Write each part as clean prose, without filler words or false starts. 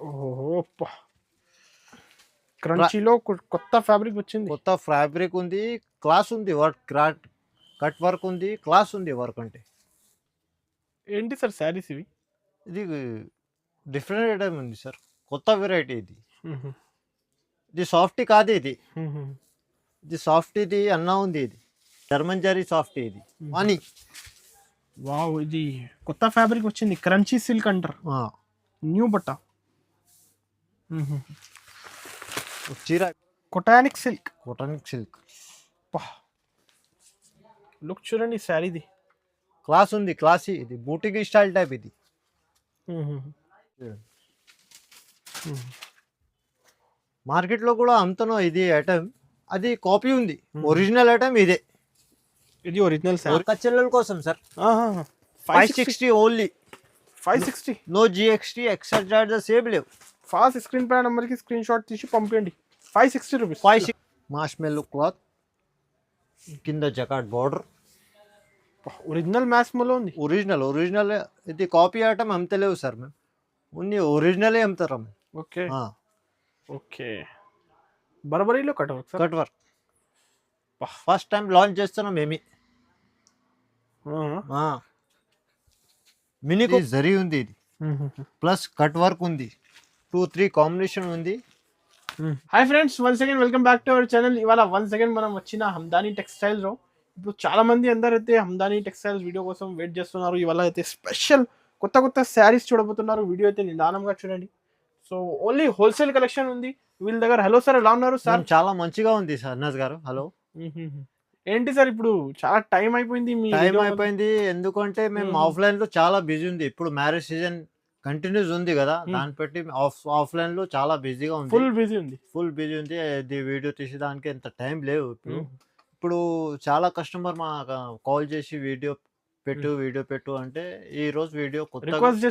ఓహో! అబ్బా! క్రంచీలో కొత్త ఫ్యాబ్రిక్ వచ్చింది. కొత్త ఫ్యాబ్రిక్ ఉంది, క్లాస్ ఉంది, కట్ వర్క్ ఉంది, క్లాస్ ఉంది వర్క్ అంటే. ఏంటి సార్ శారీస్ ఇవి? ఇది డిఫరెంట్ ఐటమ్ ఉంది సార్, కొత్త వెరైటీ ఇది. హుహు. ఇది సాఫ్టీ కాదు ఇది. హుహు. ఇది సాఫ్ట్, ఇది అన్నా ఉంది, ఇది జర్మన్ జరీ సాఫ్ట్ ఇది అని. వావ్! ఇది కొత్త ఫ్యాబ్రిక్ వచ్చింది. క్రంచీ సిల్క్ అంటారు. న్యూ బట్ట. హుహు. చీర కొటానిక్ సిల్క్. కోటానిక్ సిల్క్. అబ్బా! లుక్ చూడండి శారీది. క్లాస్ ఉంది, క్లాసీ, ఇది బూటిక్ స్టైల్ టైప్ ఇది. హుహు. మార్కెట్లో కూడా అమ్ముతున్నాం ఇది ఐటమ్. అది కాపీ ఉంది, ఒరిజినల్ ఐటమ్ ఇదే. ఇది ఒరిజినల్ శారీ. అక్క చెల్లెల కోసం సార్. ఆహా! 560 only. 560. No GST, extra charges ఏమి లేవు. ఫాస్ట్ స్క్రీన్ పై నెంబర్కి స్క్రీన్ షాట్ తీసి పంపించండి. 560 రూపీస్. 5 మార్ష్మెల్లో క్లాత్, కింద జకాట్ బార్డర్. ఒరిజినల్ మ్యాస్మోలో ఉంది. ఒరిజినల్ ఇది కాపీ ఐటమ్ అమ్ముతలేవు సార్ మేము, ఓన్లీ ఒరిజినలే అమ్ముతారు మేము. Okay okay. బర్బరీలో cut work sir. Cut work first time launch చేస్తున్నాం మేమే. మినీ జరీ ఉంది ఇది, ప్లస్ కట్ వర్క్ ఉంది, 2-3 కాంబినేషన్ ఉంది. Hi friends, once again welcome back to our channel. ఇవాళ వన్స్ అగైన్ మనం వచ్చిన హమ్దానీ టెక్స్టైల్స్లో. ఇప్పుడు చాలా మంది అందరైతే హమ్దానీ టెక్స్టైల్స్ వీడియో కోసం వెయిట్ చేస్తున్నారు. ఇవాళ అయితే స్పెషల్ కొత్త శారీస్ చూడబోతున్నారు. వీడియో అయితే నిదానంగా చూడండి. సో ఓన్లీ హోల్సేల్ కలెక్షన్ ఉంది వీళ్ళ దగ్గర. హలో సార్, ఎలా ఉన్నారు సార్? చాలా మంచిగా ఉంది సార్ అన్నస్ గారు. హలో. ఏంటి సార్, ఇప్పుడు చాలా టైం అయిపోయింది. ఎందుకంటే మేము ఆఫ్లైన్ లో చాలా బిజీ ఉంది. ఇప్పుడు మ్యారేజ్ సీజన్ కంటిన్యూస్ ఉంది కదా, దాన్ని బట్టి ఆఫ్లైన్ లో చాలా బిజీగా ఉంది. ఫుల్ బిజీ ఉంది. ఇది వీడియో తీసేదానికి ఎంత టైం లేవు. ఇప్పుడు చాలా కస్టమర్ మా కాల్ చేసి వీడియో పెట్టు అంటే ఈ రోజు వీడియో కొత్త రిక్వెస్ట్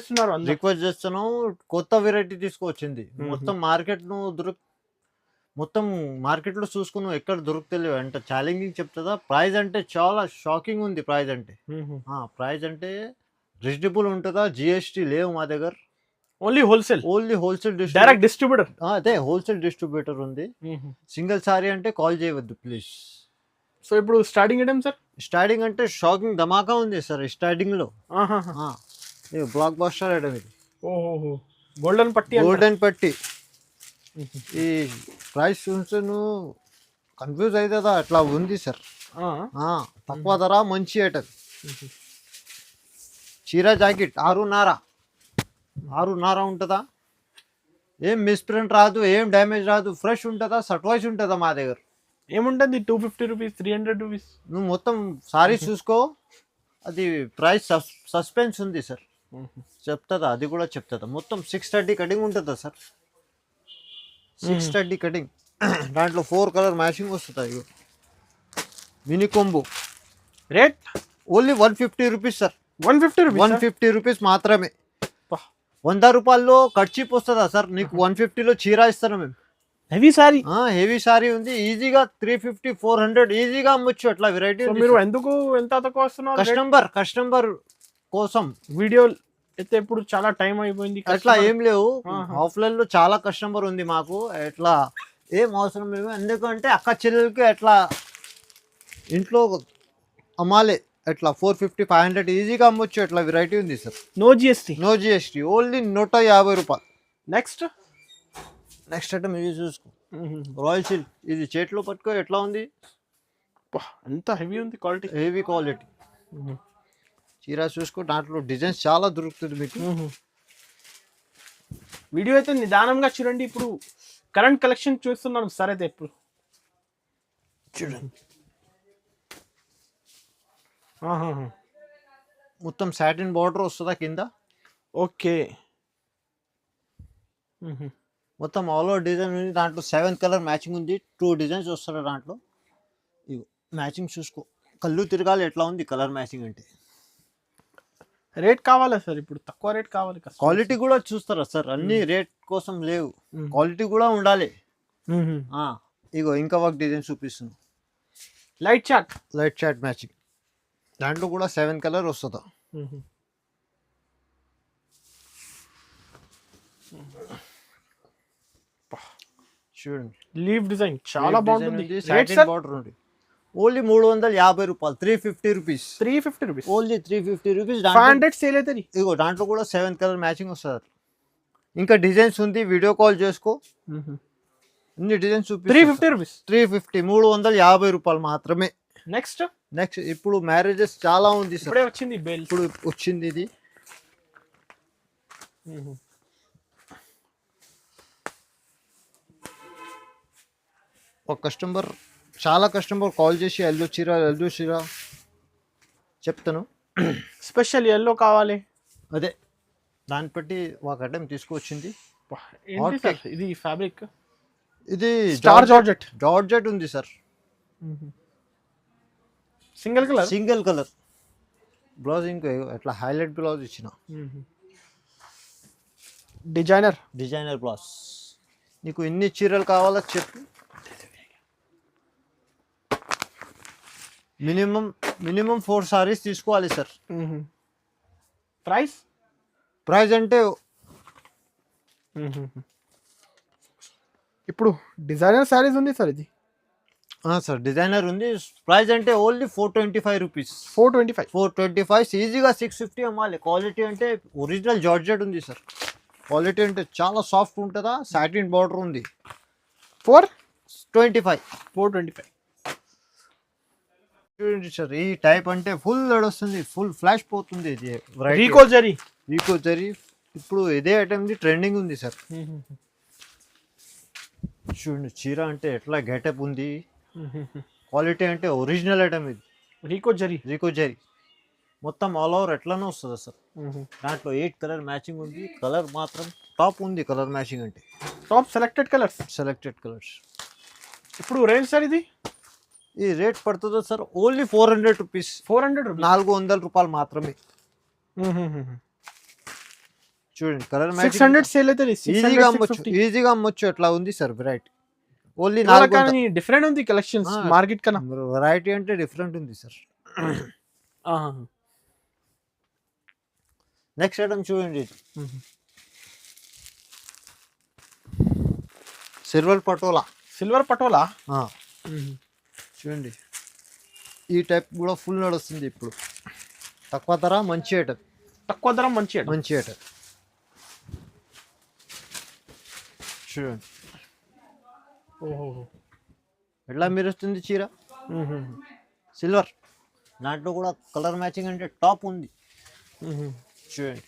చేస్తున్నాం. కొత్త వెరైటీ తీసుకొచ్చింది. మొత్తం మార్కెట్ లో చూసుకున్నాం, ఎక్కడ దొరుకుతలేవు. అంటే ఛాలెంజింగ్ చెప్తుందా. ప్రైస్ అంటే చాలా షాకింగ్ ఉంది. ప్రైస్ అంటే రీజనబుల్ ఉంటుందా. జిఎస్టీ లేవు మా దగ్గర. Only wholesale direct distributor. అదే హోల్సేల్ డిస్ట్రిబ్యూటర్ ఉంది. సింగిల్ సారీ అంటే కాల్ చేయవద్దు ప్లీజ్. సో ఇప్పుడు స్టార్టింగ్ ఏంటం సార్? స్టార్టింగ్ అంటే షాకింగ్ ధమాకా ఉంది సార్ స్టార్టింగ్ లో. బ్లాక్ బస్టర్ ఐటమ్ ఇది. ఓహో, గోల్డెన్ పట్టి. ఈ ప్రైస్ చూస్తే నువ్వు కన్ఫ్యూజ్ అవుతుందా, అట్లా ఉంది సార్. తక్కువ ధర, మంచి ఐటమ్. చీర జాకెట్ 6.5 ఉంటుందా. ఏం మిస్ప్రింట్ రాదు, ఏం డ్యామేజ్ రాదు, ఫ్రెష్ ఉంటుందా, సర్ప్రైజ్ ఉంటుందా మా దగ్గర. ఏముంటుంది 250 రూపీస్, 300 రూపీస్. నువ్వు మొత్తం సారీ చూసుకో. అది ప్రైస్ సస్పెన్స్ ఉంది సార్. చెప్తుందా, అది కూడా చెప్తుందా. మొత్తం 630 కటింగ్ ఉంటుందా సార్. 630 కటింగ్. దాంట్లో 4 కలర్ మ్యాచింగ్ వస్తుంది. Mini combo. Rate only 150 rupees sir. 150 rupees మాత్రమే. 100 రూపాయల్లో కట్చీప్ వస్తుందా సార్ నీకు. 150లో చీర ఇస్తాను మేము. హెవీ సారీ ఉంది. ఈజీగా 350-400 ఈజీగా అమ్మొచ్చు. అట్లా వెరైటీ. మీరు ఎందుకు ఎంత తక్కువ వస్తున్నారు? కస్టమర్ కోసం. వీడియో అయితే ఇప్పుడు చాలా టైం అయిపోయింది. అట్లా ఏం లేవు. ఆఫ్లైన్ లో చాలా కస్టమర్ ఉంది మాకు. ఎట్లా ఏం అవసరం లేవు. ఎందుకంటే అక్క చెల్లెలకి ఎట్లా ఇంట్లో అమ్మాలి. ఎట్లా 450-500 ఈజీగా అమ్మొచ్చు. ఎట్లా వెరైటీ ఉంది సార్. నో జిఎస్టీ ఓన్లీ 150 రూపాయలు. నెక్స్ట్ ఐటమ్ ఇది చూసుకో. Royal silk. ఇది చేతిలో పట్టుకో, ఎట్లా ఉంది. ఎంత హెవీ ఉంది. Heavy quality. చీర చూసుకో. దాంట్లో డిజైన్స్ చాలా దొరుకుతుంది మీకు. వీడియో అయితే నిదానంగా చూడండి. ఇప్పుడు కరెంట్ కలెక్షన్ చూస్తున్నాను సార్. అయితే ఇప్పుడు చూడండి. మొత్తం సాటిన్ బార్డర్ వస్తుందా కింద. ఓకే. మొత్తం ఆల్ ఓవర్ డిజైన్ ఉంది. దాంట్లో 7 కలర్ మ్యాచింగ్ ఉంది. 2 డిజైన్స్ వస్తాయి దాంట్లో. ఇవి మ్యాచింగ్ చూసుకో. కళ్ళు తిరగాలి ఎట్లా ఉంది కలర్ మ్యాచింగ్ అంటే. రేట్ కావాలా సార్? ఇప్పుడు తక్కువ రేట్ కావాలి. క్వాలిటీ కూడా చూస్తారా సార్. అన్ని రేట్ కోసం లేవు, క్వాలిటీ కూడా ఉండాలి. ఇగో ఇంకా ఒక డిజైన్ చూపిస్తున్నాను. Light chat matching. దాంట్లో కూడా 7 కలర్ వస్తుందా. చూడండి లీవ్ డిజైన్ చాలా బాగుంటుంది. రేట్ సాటిన్ సార్ బార్డర్ ఉంది. ఓన్లీ 350 రూపాయలు, 350 rupees. 350 rupees. Only 350 rupees. 500 sale అవుతుంది. ఇగో దాంట్లో కూడా 7 కలర్ మ్యాచింగ్ వస్తుంది. ఇంకా డిజైన్స్ ఉంది, వీడియో కాల్ చేసుకో, ఇన్ని డిజైన్స్ చూపి. 350 రూపీస్. 350, 350 రూపాయలు మాత్రమే. నెక్స్ట్ ఇప్పుడు మ్యారేజెస్ చాలా ఉంది సార్. ఇప్పుడే వచ్చింది బెల్. ఇప్పుడు వచ్చింది ఇది. ఒక కస్టమర్, చాలా కస్టమర్ కాల్ చేసి ఎల్లో చీర చెప్తాను. స్పెషల్ ఎల్లో కావాలి, అదే దాన్ని బట్టి ఒక ఐటమ్ తీసుకొచ్చింది. ఏంటి సార్ ఇది ఫ్యాబ్రిక్? ఇది స్టార్ జార్జెట్ ఉంది సార్. సింగిల్ కలర్ బ్లౌజ్ ఇంకో అట్లా హైలైట్ బ్లౌజ్ ఇచ్చిన. Designer blouse. నీకు ఎన్ని చీరలు కావాలో చెప్పు. మినిమం 4 సారీస్ తీసుకోవాలి సార్. ప్రైస్ అంటే ఇప్పుడు డిజైనర్ సారీస్ ఉంది సార్. ఇది సార్ డిజైనర్ ఉంది. ప్రైస్ అంటే ఓన్లీ 425 రూపీస్. 425 ఈజీగా 650 అమ్మాలి. క్వాలిటీ అంటే ఒరిజినల్ జార్జెట్ ఉంది సార్. క్వాలిటీ అంటే చాలా సాఫ్ట్ ఉంటుందా. సాటిన్ బార్డర్ ఉంది. 425 చూడండి సార్. ఈ టైప్ అంటే ఫుల్ వస్తుంది, ఫుల్ ఫ్లాష్ పోతుంది. ఇది రీకో జరీ ఇప్పుడు ఇదే ఐటమ్ ట్రెండింగ్ ఉంది సార్. చూడండి చీర అంటే ఎట్లా గెటప్ ఉంది. క్వాలిటీ అంటే ఒరిజినల్ ఐటమ్ ఇది. రీకో జరీ మొత్తం ఆల్ ఓవర్ ఎట్లానే వస్తుంది సార్. దాంట్లో 8 కలర్ మ్యాచింగ్ ఉంది. కలర్ మాత్రం టాప్ ఉంది. కలర్ మ్యాచింగ్ అంటే టాప్ సెలెక్టెడ్ కలర్స్. ఇప్పుడు రేంజ్ సార్ ఇది ఈ రేట్ పడుతుందో సార్ ఓన్లీ 400 రూపీస్. 400 రూపాయలు మాత్రమే. చూడండి కలర్ మ్యాచింగ్ 600 సేల్ అవుతుంది. ఈజీగా అమ్మొచ్చు. ఎట్లా ఉంది సార్ వెరైటీ. ఓన్లీ డిఫరెంట్ ఉంది కలెక్షన్స్ మార్కెట్ కన్నా. వెరైటీ అంటే డిఫరెంట్ ఉంది సార్. నెక్స్ట్ ఐటమ్ చూడండి. సిల్వర్ పటోలా చూడండి. ఈ టైప్ కూడా ఫుల్ నడుస్తుంది ఇప్పుడు. తక్కువ ధర మంచి ఐటమ్. చూడండి ఎట్లా మెరుస్తుంది చీర. సిల్వర్ దాంట్లో కూడా కలర్ మ్యాచింగ్ అంటే టాప్ ఉంది. చూడండి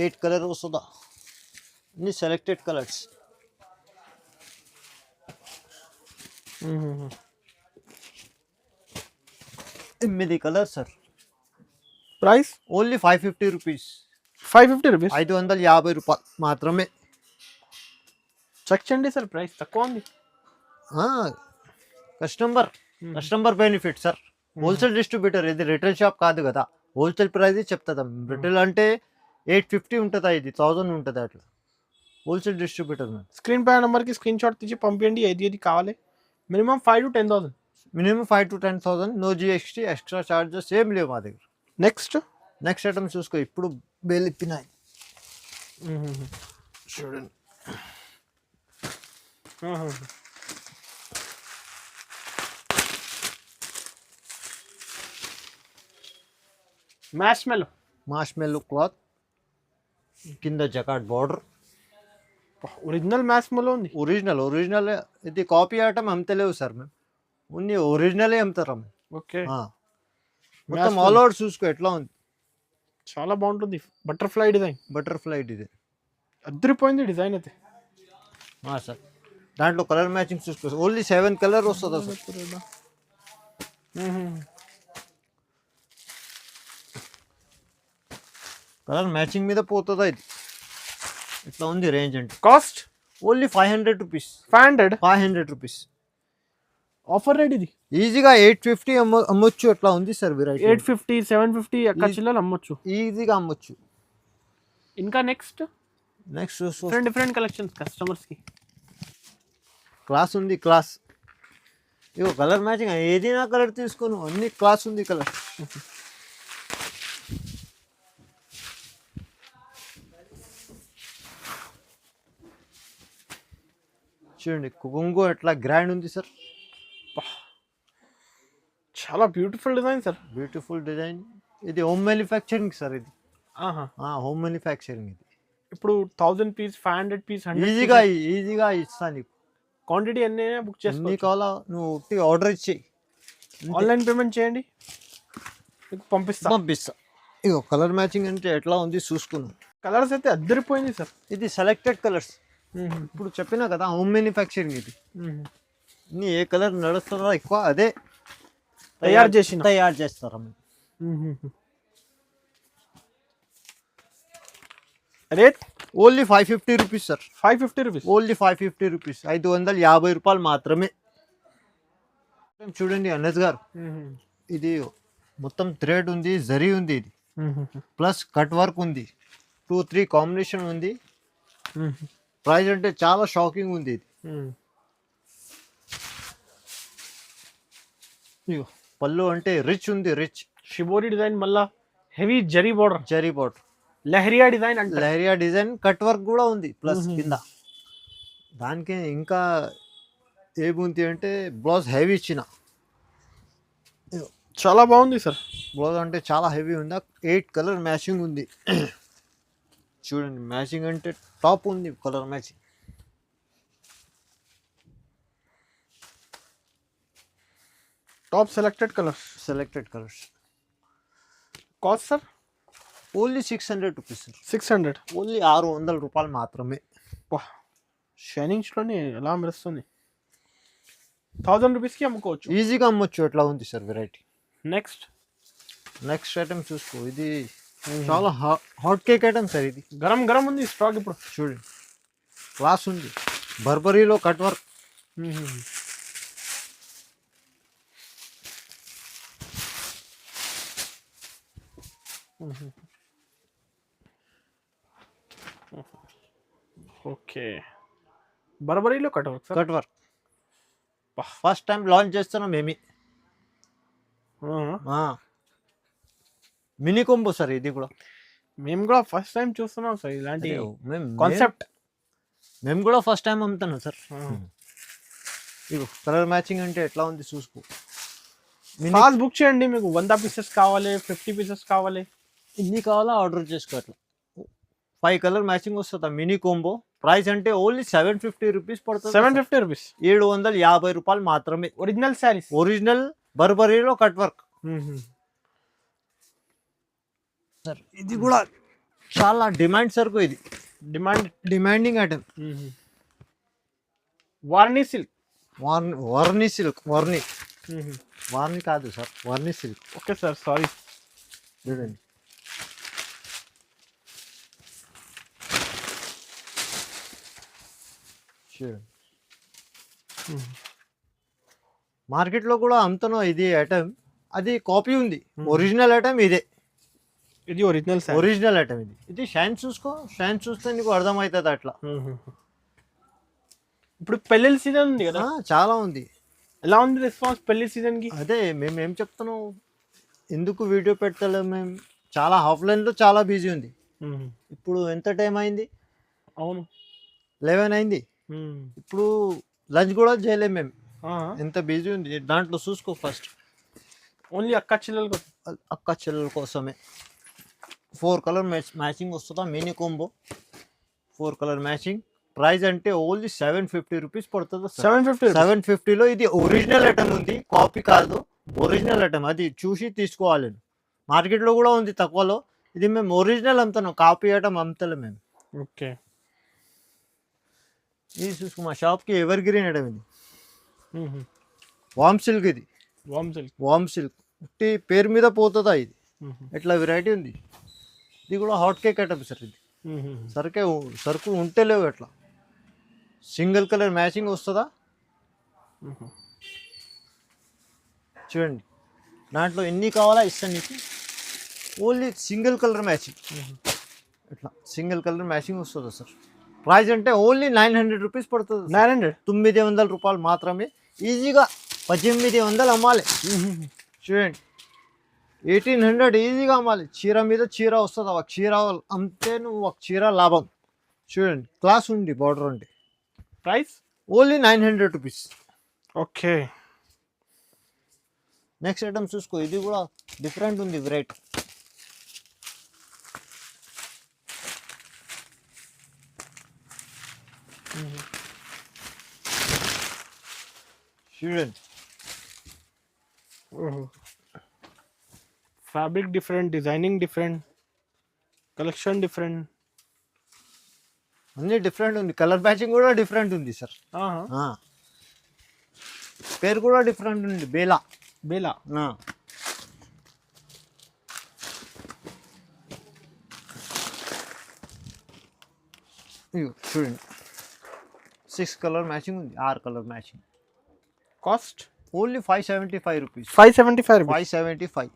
8 కలర్ వస్తుందా. అన్ని సెలెక్టెడ్ కలర్స్. ఎనిమిది colour sir. Price only 550 rupees. 550 రూపాయలు మాత్రమే. చెక్ చేయండి సార్, ప్రైస్ తక్కువ ఉంది. Customer benefit sir. Wholesale distributor, ఇది రిటైల్ షాప్ కాదు కదా. హోల్సేల్ ప్రైస్ చెప్తా. రిటైల్ అంటే 850 ఉంటుందా, ఇది 1000 ఉంటుంది. అట్లా హోల్సేల్ డిస్ట్రిబ్యూటర్. స్క్రీన్ పై నెంబర్కి స్క్రీన్ షాట్ తీసి పంపించండి. ఏది కావాలి. Minimum 5 to 10,000. Minimum 5 to 10,000. No GST, extra charges ఏం లేవు మా దగ్గర. నెక్స్ట్ ఐటమ్ చూసుకో. ఇప్పుడు బేల్ ఇప్పినాయి చూడండి. మార్ష్మెల్లో క్లాత్ కింద జకాట్ బార్డర్. ఒరిజినల్ మార్ష్మెల్లో ఉంది. ఒరిజినల్ ఇది కాపీ ఐటమ్ అమ్ముతలేవు సార్ మేము. ఓన్లీ ఒరిజినలే అమ్ముతారా మేము. ఓకే. మొత్తం ఆల్ ఓవర్ చూసుకో ఎట్లా ఉంది. చాలా బాగుంటుంది. బటర్ఫ్లై డిజైన్ అద్దరిపోయింది డిజైన్ అయితే. సార్ దాంట్లో కలర్ మ్యాచింగ్ చూసుకో. ఓన్లీ 7 కలర్ వస్తుందా సార్. కలర్ మ్యాచింగ్ మీద పోతుందా. ఇది ఇట్లా ఉంది రేంజ్. అంటే cost only 500 rupees. 500 rupees offer rate. ఇది ఈజీగా 850 అమ్మొచ్చు. ఎట్లా ఉంది సార్ వెరైటీ. 850, 750 అక్క చిల్లలు అమ్మొచ్చు. ఈజీగా అమ్మొచ్చు. ఇంకా నెక్స్ట్ డిఫరెంట్ కలెక్షన్స్ కస్టమర్స్ కి. క్లాస్ ఉంది. ఇగో కలర్ మ్యాచింగ్ ఏదైనా కలర్ తీసుకోను. అన్ని క్లాస్ ఉంది కలర్. చూడండి కొంగు ఎట్లా గ్రాండ్ ఉంది సార్. చాలా beautiful design sir. Beautiful design. ఇది హోమ్ మ్యానుఫ్యాక్చరింగ్ సార్ ఇది. ఆహా. హోమ్ మ్యానుఫ్యాక్చరింగ్ ఇది. ఇప్పుడు 1000 పీస్ 500 పీస్ ఈజీగా ఇస్తాను నీకు. క్వాంటిటీ ఎన్ని బుక్ చేసుకో. ఎన్ని కావాలా నువ్వు ఆర్డర్ ఇచ్చేయి. ఆన్లైన్ పేమెంట్ చేయండి, మీకు పంపిస్తా. ఇగో కలర్ మ్యాచింగ్ అంటే ఎట్లా ఉంది చూసుకున్నాం. కలర్స్ అయితే అద్దరిపోయింది సార్. ఇది సెలెక్టెడ్ కలర్స్. ఇప్పుడు చెప్పినా కదా హోమ్ మ్యానుఫ్యాక్చరింగ్ ఇది. నీ ఏ కలర్ నడుస్తారో ఎక్కువ అదే తయారు చేస్తారా. Rate only 550 rupees sir. 550 rupees. Only 550 rupees. 550 రూపాయలు మాత్రమే. చూడండి అనస్ గారు, ఇది మొత్తం థ్రెడ్ ఉంది, జరీ ఉంది, ఇది ప్లస్ కట్ వర్క్ ఉంది, 2-3 కాంబినేషన్ ఉంది. ప్రైస్ అంటే చాలా షాకింగ్ ఉంది ఇది. పళ్ళు అంటే రిచ్ ఉంది, రిచ్ షిబోరి డిజైన్, మళ్ళా heavy zari border, leheriya design cut work కూడా ఉంది ప్లస్ కింద. దానికి ఇంకా ఏముంది అంటే బ్లౌజ్ హెవీ ఇచ్చిన. చాలా బాగుంది సార్. బ్లౌజ్ అంటే చాలా హెవీ ఉంది. 8 కలర్ మ్యాచింగ్ ఉంది. చూడండి మ్యాచింగ్ అంటే టాప్ ఉంది, colour matching. Top selected colours. Cost sir only 600 rupees sir. 600. Only 600 రూపాయలు మాత్రమే. షైనింగ్స్లోని ఎలా మెరుస్తుంది. 1000 రూపీస్కి అమ్ముకోవచ్చు, ఈజీగా అమ్మొచ్చు. ఎట్లా ఉంది సార్ వెరైటీ. నెక్స్ట్ ఐటమ్ చూసుకో. ఇది చాలా హాట్ కేక్ ఐటమ్ సార్. ఇది గరం ఉంది స్టాక్. ఇప్పుడు చూడండి క్లాస్ ఉంది. బర్బరీలో కట్ వర్క్. ఓకే, బర్బరీలో cut work. First time launch చేస్తున్నాం మేమే. Mini combo sir. ఇది కూడా మేము కూడా ఫస్ట్ టైం చూస్తున్నాం సార్ ఇలాంటి కాన్సెప్ట్. మేము కూడా ఫస్ట్ టైం అమ్ముతున్నాం సార్. ఇగో కలర్ మ్యాచింగ్ అంటే ఎట్లా ఉంది చూసుకో. ఫాస్ట్ బుక్ చేయండి. మీకు 100 పీసెస్ కావాలి, 50 పీసెస్ కావాలి, ఇన్ని కావాలా ఆర్డర్ చేసుకో. అట్లా 5 కలర్ మ్యాచింగ్ వస్తుంది మినీ కొంబో. ప్రైస్ అంటే ఓన్లీ 750 రూపీస్ పడుతుంది. 750 రూపీస్. 750 రూపాయలు మాత్రమే. ఒరిజినల్ శారీస్, ఒరిజినల్ బర్బరీలో కట్ వర్క్ సార్. ఇది కూడా చాలా డిమాండ్ సరుకు. ఇది డిమాండింగ్ ఐటమ్. వార్నీ సిల్క్. వార్నీ కాదు సార్, వర్నీ సిల్క్. Okay sir, sorry. చూడండి మార్కెట్లో కూడా అమ్ముతాను ఇది ఐటమ్. అది కాపీ ఉంది. ఒరిజినల్ ఐటమ్ ఇదే. ఇది ఒరిజినల్ ఐటమ్. ఇది షైన్ చూసుకో. షైన్ చూస్తే నీకు అర్థమవుతుంది అట్లా. ఇప్పుడు పెళ్లి సీజన్ ఉంది కదా, చాలా ఉంది. ఎలా ఉంది రెస్పాన్స్ పెళ్లి సీజన్ కి? అదే మేము ఏం చెప్తున్నాం, ఎందుకు వీడియో పెట్టలేము మేము. చాలా ఆఫ్లైన్లో చాలా బిజీ ఉంది. ఇప్పుడు ఎంత టైం అయింది? అవును 11 అయింది. ఇప్పుడు లంచ్ కూడా చేయలేము మేము, ఎంత బిజీ ఉంది. దాంట్లో చూసుకో. ఫస్ట్ ఓన్లీ అక్క చెల్లెల కోసమే 4 కలర్ మ్యాచింగ్ వస్తుందా mini combo. 4 colour matching. Price అంటే ఓన్లీ 750 రూపీస్ పడుతుంది. 750లో ఇది ఒరిజినల్ ఐటమ్ ఉంది, కాపీ కాదు. Original item. అది చూసి తీసుకోవాలి. మార్కెట్లో కూడా ఉంది తక్కువలో. ఇది మేము ఒరిజినల్ అమ్ముతున్నాం, కాపీ ఐటమ్ అమ్ముతలే మేము. ఓకే, ఇది చూసుకో. మా షాప్కి ఎవర్ గ్రీన్ ఐటమ్ ఇది. వామ్ సిల్క్. ఇది వామ్ సిల్క్ పేరు మీద పోతుందా ఇది. ఎట్లా వెరైటీ ఉంది. ఇది కూడా హాట్ కేక్ ఐటమ్ సార్. ఇది సరుకు ఉంటే లేవు. ఎట్లా సింగిల్ కలర్ మ్యాచింగ్ వస్తుందా చూడండి. దాంట్లో ఎన్ని కావాలా ఇస్తాను నీకు. Only single colour matching. ఇట్లా సింగిల్ కలర్ మ్యాచింగ్ వస్తుందా సార్. ప్రైస్ అంటే ఓన్లీ 900 రూపీస్ పడుతుంది. 900 రూపాయలు మాత్రమే. ఈజీగా 1800 అమ్మాలి. చూడండి 1800 ఈజీగా అమ్మాలి. చీర మీద చీర వస్తుంది. ఒక చీర అమ్మితే నువ్వు ఒక చీర లాభం. చూడండి క్లాస్ ఉంది బార్డర్. అంటే only 900 rupees. Okay. Next item చూసుకో, ఇది కూడా డిఫరెంట్ ఉంది వెరైటీ. చూడండి, fabric different, designing different, collection different, అన్ని డిఫరెంట్ ఉంది. కలర్ మ్యాచింగ్ కూడా డిఫరెంట్ ఉంది సార్. పేరు కూడా డిఫరెంట్ ఉంది, బేలా. బేలా. చూడండి, 6 కలర్ మ్యాచింగ్ ఉంది, 6 colour matching. Cost only 575 rupees. 575. 575.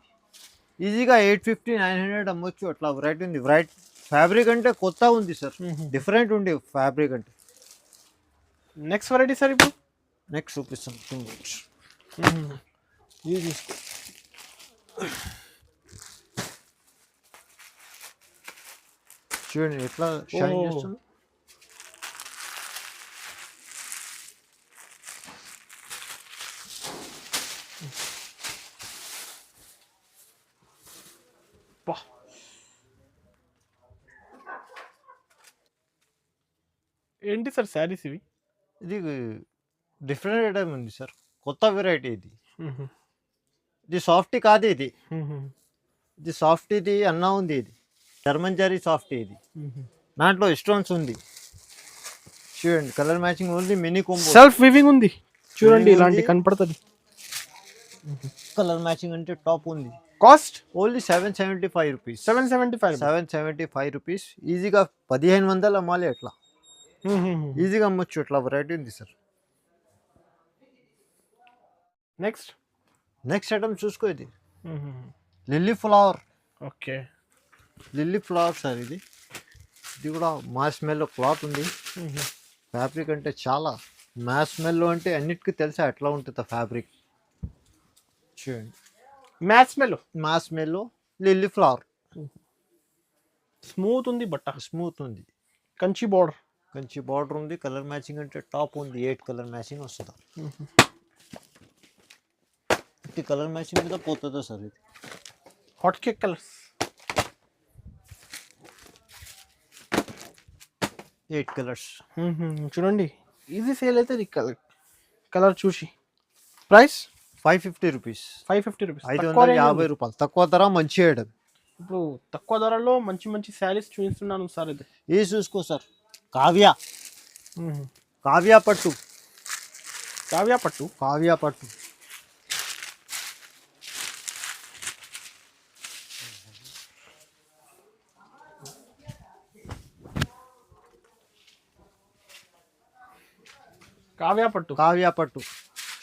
ఈజీగా 850, 900 అమ్మొచ్చు. అట్లా వెరైటీ ఉంది. వెరైటీ ఫ్యాబ్రిక్ అంటే కొత్త ఉంది సార్, డిఫరెంట్ ఉంది ఫ్యాబ్రిక్ అంటే. నెక్స్ట్ వెరైటీ సార్ ఇప్పుడు నెక్స్ట్ చూపిస్తాం. ఇది చూడండి ఎట్లా షైన్ చేస్తుంది. ఏంటి సార్ శారీస్ ఇవి? ఇది డిఫరెంట్ ఐటమ్ ఉంది సార్, కొత్త వెరైటీ ఇది. ఇది సాఫ్టీ కాదు, ఇది సాఫ్ట్, ఇది అన్నా ఉంది. ఇది జర్మన్ జరీ సాఫ్ట్. ఇది దాంట్లో స్టోన్స్ ఉంది. చూడండి, colour matching only mini combo. Self weaving ఉంది చూడండి, ఇలాంటి కనపడుతుంది. కలర్ మ్యాచింగ్ అంటే టాప్ ఉంది. Cost only 775 rupees. 775 రూపీస్. ఈజీగా 1500 అమ్మాలి. అట్లా ఈజీగా అమ్మొచ్చు. అట్లా వెరైటీ ఉంది సార్. నెక్స్ట్ ఐటమ్ చూసుకో, ఇది lily flower. Okay, lily flower sir. ఇది కూడా మాస్ మెల్లో క్లాత్ ఉంది. ఫ్యాబ్రిక్ అంటే చాలా మాస్ మెల్లో అంటే అన్నిటికీ తెలుసా ఎట్లా ఉంటుంది ఫ్యాబ్రిక్. చూడండి, మాస్ మెల్లో లిల్లీ ఫ్లవర్. స్మూత్ ఉంది, బట్ట స్మూత్ ఉంది. కంచి బార్డర్ ఉంది. కలర్ మ్యాచింగ్ అంటే టాప్ ఉంది. 8 కలర్ మ్యాచింగ్ వస్తుందా. ఇది కలర్ మ్యాచింగ్ మీద పోతుందా సార్. ఇది హాట్ కేక్ కలర్స్. 8 కలర్స్. చూడండి, ఈజీ సేల్ అయితే కలర్ చూసి. Price 550 rupees. 550 రూపీస్, 550 రూపాయలు. తక్కువ ధర, మంచి ఐటమ్. ఇప్పుడు తక్కువ ధరలో మంచి మంచి శారీస్ చూపిస్తున్నాను సార్. ఇది చూసుకో సార్, కావ్య పట్టు. కావ్య పట్టు.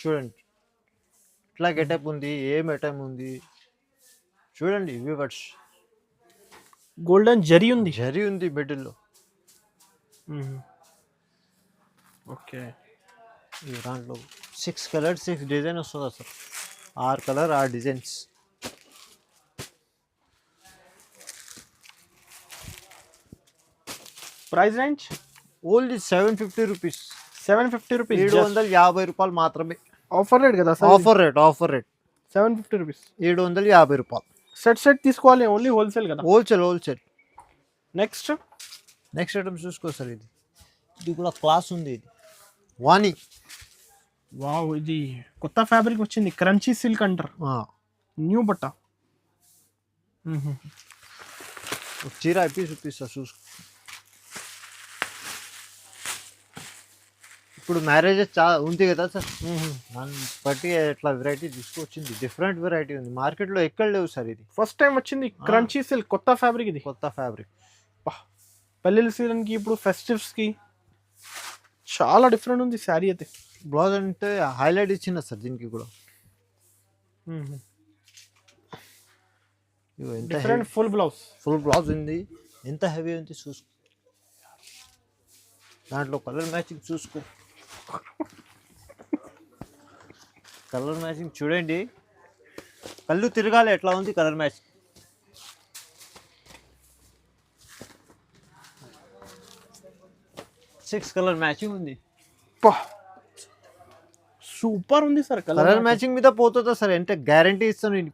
చూడండి, ఇట్లా గెటప్ ఉంది. ఏం ఐటమ్ ఉంది చూడండి వ్యూవర్స్. గోల్డెన్ జరీ ఉంది మిడిల్లో. ఓకే, దాంట్లో 6 కలర్స్, 6 డిజైన్ వస్తుందా sir. 6 colour, 6 designs. Price range only 750 rupees. 750 rupees, 750 రూపాయలు మాత్రమే. ఆఫర్ రేట్ కదా సార్. ఆఫర్ రేట్ 750 రూపీస్, 750 రూపాయలు. సెట్ తీసుకోవాలి, ఓన్లీ హోల్సేల్ కదా. హోల్సేల్. నెక్స్ట్ ఐటమ్ చూసుకో సార్. ఇది కూడా క్లాస్ ఉంది. ఇది వాణి. వావ్, ఇది కొత్త ఫ్యాబ్రిక్ వచ్చింది, క్రంచీ సిల్క్ అంటారు. న్యూ బట్ట. చీర అయిపోయి చూపిస్తా చూసుకో. ఇప్పుడు మ్యారేజెస్ చాలా ఉంది కదా సార్, దాన్ని బట్టి ఎట్లా వెరైటీ తీసుకొచ్చింది. డిఫరెంట్ వెరైటీ ఉంది, మార్కెట్లో ఎక్కడ లేవు సార్. ఇది ఫస్ట్ టైం వచ్చింది క్రంచీ సిల్క్, కొత్త ఫ్యాబ్రిక్. ఇది కొత్త ఫ్యాబ్రిక్. పెళ్ళిళ్ళ సీజన్కి, ఇప్పుడు ఫెస్టివ్స్కి చాలా డిఫరెంట్ ఉంది శారీ అయితే. బ్లౌజ్ అంటే హైలైట్ ఇచ్చిన సార్ దీనికి కూడా. డిఫరెంట్ ఫుల్ బ్లౌజ్ ఉంది. ఎంత హెవీ ఉంది చూసుకో. దాంట్లో కలర్ మ్యాచింగ్ చూసుకో. కలర్ మ్యాచింగ్ చూడండి, కళ్ళు తిరగాలి ఎట్లా ఉంది కలర్ మ్యాచింగ్. 6 కలర్ మ్యాచింగ్ ఉంది. సూపర్ ఉంది సార్ కలర్ మ్యాచింగ్ మీద పోతుందా సార్, అంటే గ్యారంటీ ఇస్తాను.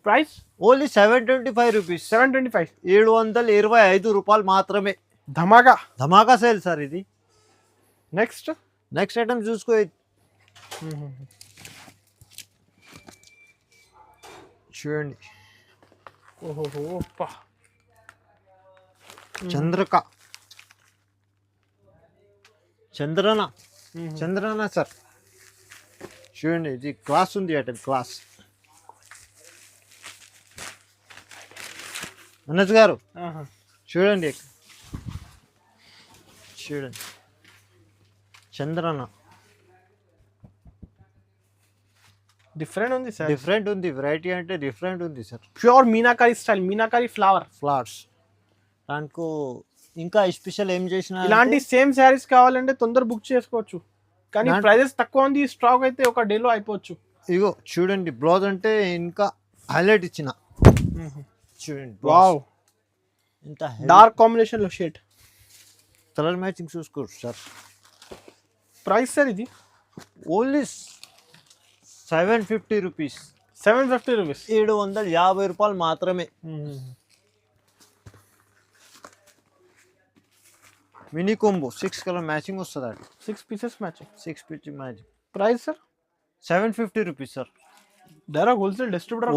ప్రైస్ ఓన్లీ 725 రూపీస్, 725, 725 రూపాయలు మాత్రమే. ధమాకా ధమాకా సేల్ సార్ ఇది. నెక్స్ట్ ఐటమ్ చూసుకో. చూడండి, ఓహో చంద్రన సార్. చూడండి, ఇది క్లాస్ ఉంది ఐటమ్, క్లాస్. మనోజ్ గారు చూడండి, చంద్రన డిఫరెంట్ ఉంది సార్. డిఫరెంట్ ఉంది, వెరైటీ అంటే డిఫరెంట్ ఉంది sir. Pure meenakari style, meenakari flowers. దానికి ఇంకా స్పెషల్ ఏం చేసిన, ఇలాంటి సేమ్ శారీస్ కావాలంటే తొందర బుక్ చేసుకోవచ్చు, కానీ ప్రైజెస్ తక్కువ ఉంది. స్టాక్ అయితే ఒక డేలో అయిపోవచ్చు. ఇగో చూడండి, బ్లౌజ్ అంటే ఇంకా హైలైట్ ఇచ్చిన. చూడండి, వావ్, ఇంత డార్క్ కాంబినేషన్ లో షేడ్. కలర్ మ్యాచింగ్ చూసుకోవచ్చు సార్. ప్రైస్ సార్ ఇది ఓన్లీ 750 రూపీస్, 750 రూపీస్, 750 రూపాయలు మాత్రమే. మినీ కోంబో 6 కలర్ మ్యాచింగ్ వస్తుంది. 6 pieces matching, 6 pieces matching. Price sir 750 rupees sir. Direct wholesale distributor,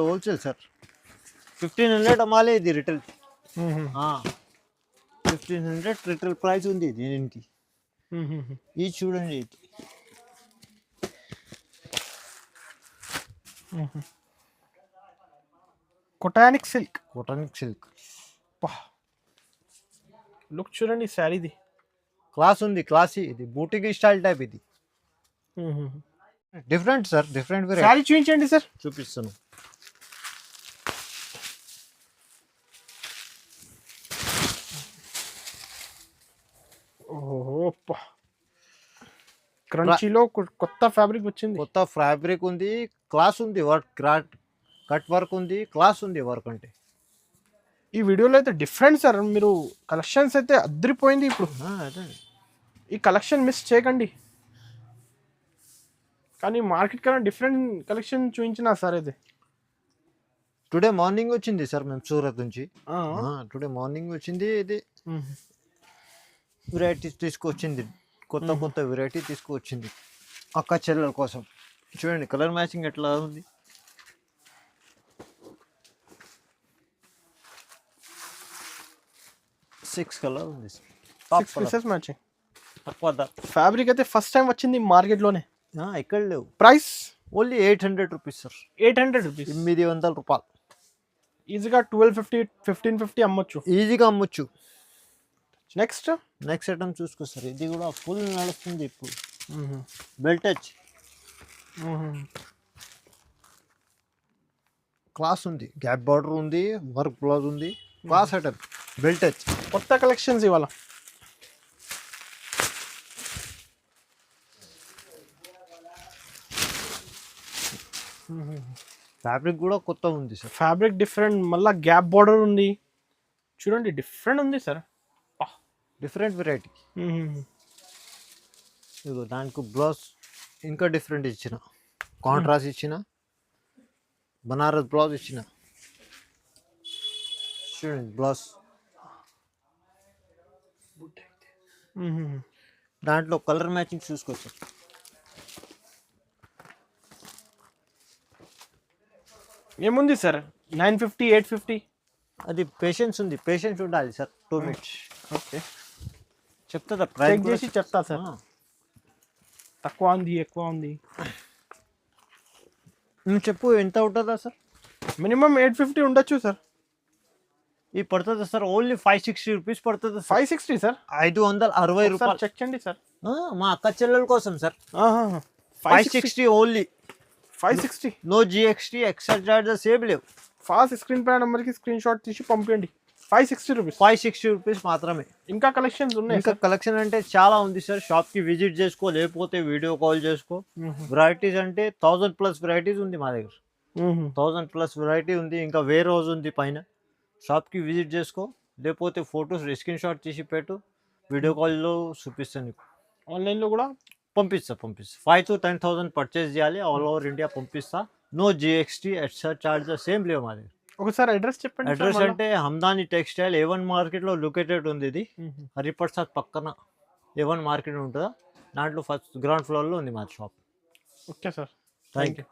wholesale sir. 1500 అమ్మాలి ఇది రిటైల్. 1500 రిటైల్ ప్రైస్ ఉంది దీనికి. ఇది చూడండి, ఇది కొటానిక్ సిల్క్. లుక్ చూడండి శారీది, క్లాస్ ఉంది, క్లాసీ. ఇది బూటిక్ స్టైల్ టైప్. ఇది different sir, different variety. Sari చూపించండి సార్, చూపిస్తాను. ఓహో, క్రంచీలో కొత్త ఫ్యాబ్రిక్ వచ్చింది. కొత్త ఫ్యాబ్రిక్ ఉంది, క్లాస్ ఉంది, వర్క్ కట్ వర్క్ ఉంది, క్లాస్ ఉంది. వర్క్ అంటే ఈ వీడియోలో అయితే డిఫరెంట్ సార్. మీరు కలెక్షన్స్ అయితే అద్దరిపోయింది. ఇప్పుడు ఈ కలెక్షన్ మిస్ చేయకండి. కానీ మార్కెట్ కన్నా డిఫరెంట్ కలెక్షన్ చూపించిన సార్. అయితే టుడే మార్నింగ్ వచ్చింది సార్, మేము సూరత్ నుంచి. టుడే మార్నింగ్ వచ్చింది. ఇది వెరైటీస్ తీసుకొచ్చింది, కొత్త వెరైటీ తీసుకువచ్చింది అక్క చెల్లెల కోసం. చూడండి, కలర్ మ్యాచింగ్ ఎట్లా ఉంది. సిక్స్ కలర్ ఉంది, 6 పీసెస్ మ్యాచింగ్. తక్కువ ఫ్యాబ్రిక్ అయితే ఫస్ట్ టైం వచ్చింది మార్కెట్ లోనే. ఎక్కడ లేవు. Price only 800 rupees sir. 800 rupees, 800 రూపాయలు. ఈజీగా 1250, 1550 అమ్మొచ్చు, ఈజీగా అమ్మొచ్చు. నెక్స్ట్ ఐటమ్ చూసుకో సార్. ఇది కూడా ఫుల్ నడుస్తుంది ఇప్పుడు. బెల్ట్ టచ్ క్లాస్ ఉంది, గ్యాప్ బార్డర్ ఉంది, వర్క్ బ్లౌజ్ ఉంది, క్లాస్ ఐటమ్. బెల్ట్ టచ్ కొత్త కలెక్షన్స్ ఇవాళ. ఫ్యాబ్రిక్ కూడా కొత్త ఉంది సార్. ఫ్యాబ్రిక్ డిఫరెంట్, మళ్ళీ గ్యాప్ బార్డర్ ఉంది. చూడండి, డిఫరెంట్ ఉంది సార్. Different variety. ఇదిగో దానికి బ్లౌజ్ ఇంకా డిఫరెంట్ ఇచ్చిన, కాంట్రాస్ట్ ఇచ్చిన, బనారస్ బ్లౌజ్ ఇచ్చిన. చూడండి బ్లౌజ్. దాంట్లో కలర్ మ్యాచింగ్ చూసుకోవచ్చు. ఏముంది సార్, 950, 850. అది పేషెన్స్ ఉంది, పేషెన్స్ ఉండాలి సార్. 2 minutes. ఓకే, చెప్తా, చెక్ ప్రైస్ చేసి చెప్తా సార్. తక్కువ ఉంది, ఎక్కువ ఉంది. నువ్వు చెప్పు, ఎంత ఉంటుందా సార్? మినిమం 850 ఉండొచ్చు సార్. ఇది పడుతుందా సార్? ఓన్లీ 560 రూపీస్ పడుతుంది. 560 సార్, 560 రూపాయలు. చెక్ చేయండి సార్. మా అక్క చెల్లెల కోసం sir. 560 only, 560. No GST, extra charges ఏమి లేవు. ఫాస్ట్ స్క్రీన్ పై నెంబర్కి స్క్రీన్ షాట్ తీసి పంపించండి. 560 రూపీస్, 560 రూపీస్ మాత్రమే. ఇంకా కలెక్షన్స్ ఉన్నాయి. ఇంకా కలెక్షన్ అంటే చాలా ఉంది సార్. షాప్కి విజిట్ చేసుకో, లేకపోతే వీడియో కాల్ చేసుకో. వెరైటీస్ అంటే 1000+ వెరైటీస్ ఉంది మా దగ్గర. 1000+ వెరైటీ ఉంది. ఇంకా వేరే హౌస్ ఉంది పైన. షాప్కి విజిట్ చేసుకో, లేకపోతే ఫొటోస్ స్క్రీన్ షాట్ తీసి పెట్టు, వీడియో కాల్లో చూపిస్తాను నీకు. ఆన్లైన్ లో కూడా పంపిస్తా 5 to 10,000 పర్చేస్ చేయాలి, ఆల్ ఓవర్ ఇండియా పంపిస్తా. నో జిఎస్టీ ఎక్స్ట్రా చార్జెస్ ఏం లేవు మాది. ఒకసారి అడ్రస్ చెప్పండి. అడ్రస్ అంటే హమ్దాని టెక్స్టైల్ A1 మార్కెట్ లో లొకేటెడ్ ఉంది. ఇది హరిప్రసాద్ పక్కన A1 మార్కెట్ ఉంటుందా, దాంట్లో ఫస్ట్ గ్రౌండ్ ఫ్లోర్ లో ఉంది మా shop. Okay sir, thank you.